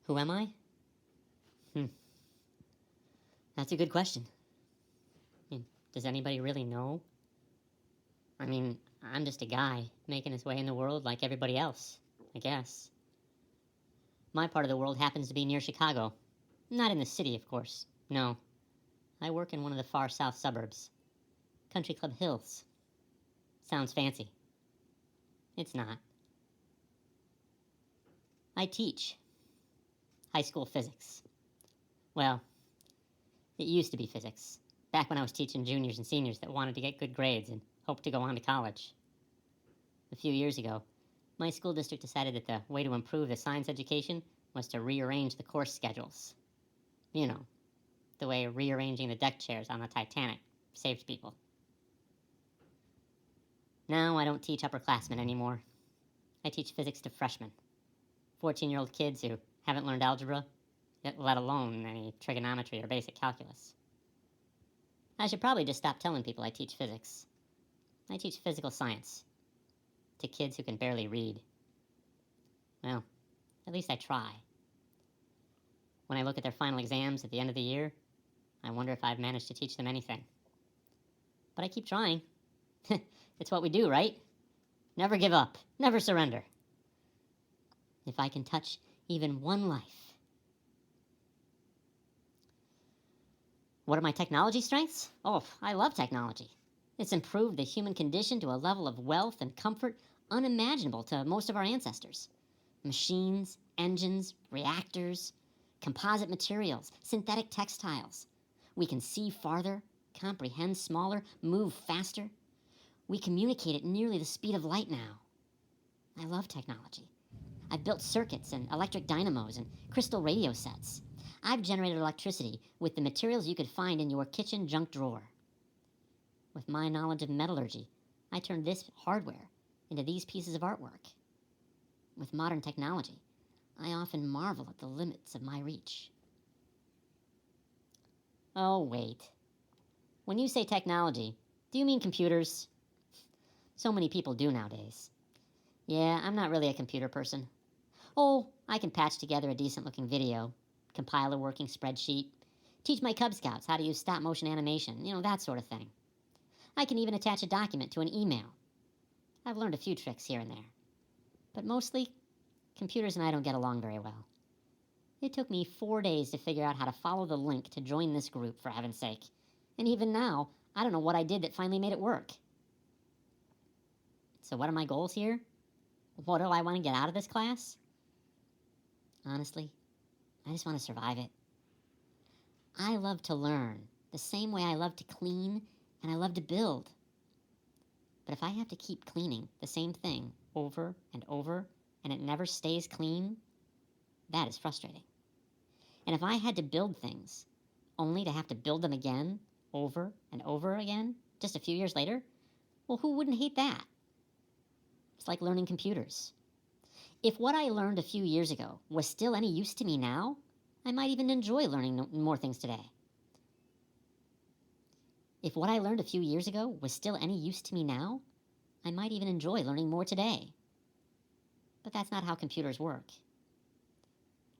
Who am I? Hmm, that's a good question. Does anybody really know? I mean, I'm just a guy making his way in the world like everybody else, I guess. My part of the world happens to be near Chicago. Not in the city, of course. No. I work in one of the far south suburbs. Country Club Hills. Sounds fancy. It's not. I teach high school physics. Well, it used to be physics, back when I was teaching juniors and seniors that wanted to get good grades and hoped to go on to college. A few years ago, my school district decided that the way to improve the science education was to rearrange the course schedules. You know, the way rearranging the deck chairs on the Titanic saved people. Now I don't teach upperclassmen anymore. I teach physics to freshmen, 14-year-old kids who haven't learned algebra, let alone any trigonometry or basic calculus. I should probably just stop telling people I teach physics. I teach physical science to kids who can barely read. Well, at least I try. When I look at their final exams at the end of the year, I wonder if I've managed to teach them anything. But I keep trying. It's what we do, right? Never give up. Never surrender. If I can touch even one life. What are my technology strengths? Oh, I love technology. It's improved the human condition to a level of wealth and comfort unimaginable to most of our ancestors. Machines, engines, reactors, composite materials, synthetic textiles. We can see farther, comprehend smaller, move faster. We communicate at nearly the speed of light now. I love technology. I've built circuits and electric dynamos and crystal radio sets. I've generated electricity with the materials you could find in your kitchen junk drawer. With my knowledge of metallurgy, I turned this hardware into these pieces of artwork. With modern technology, I often marvel at the limits of my reach. Oh, wait. When you say technology, do you mean computers? So many people do nowadays. Yeah, I'm not really a computer person. Oh, I can patch together a decent-looking video, compile a working spreadsheet, teach my Cub Scouts how to use stop-motion animation, that sort of thing. I can even attach a document to an email. I've learned a few tricks here and there. But mostly, computers and I don't get along very well. It took me 4 days to figure out how to follow the link to join this group, for heaven's sake. And even now, I don't know what I did that finally made it work. So what are my goals here? What do I want to get out of this class? Honestly, I just want to survive it. I love to learn, the same way I love to clean and I love to build. But if I have to keep cleaning the same thing over and over and it never stays clean, that is frustrating. And if I had to build things only to have to build them again, over and over again, just a few years later, well, who wouldn't hate that? It's like learning computers. If what I learned a few years ago was still any use to me now, I might even enjoy learning more things today. If what I learned a few years ago was still any use to me now, I might even enjoy learning more today. But that's not how computers work.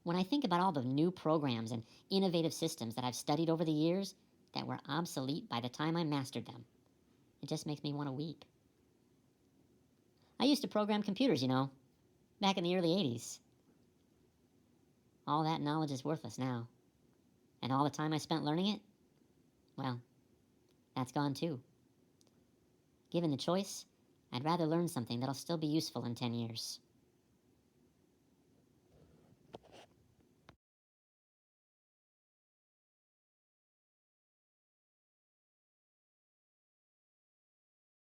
When I think about all the new programs and innovative systems that I've studied over the years that were obsolete by the time I mastered them, it just makes me want to weep. I used to program computers, back in the early 80s. All that knowledge is worthless now. And all the time I spent learning it, well, that's gone too. Given the choice, I'd rather learn something that'll still be useful in 10 years.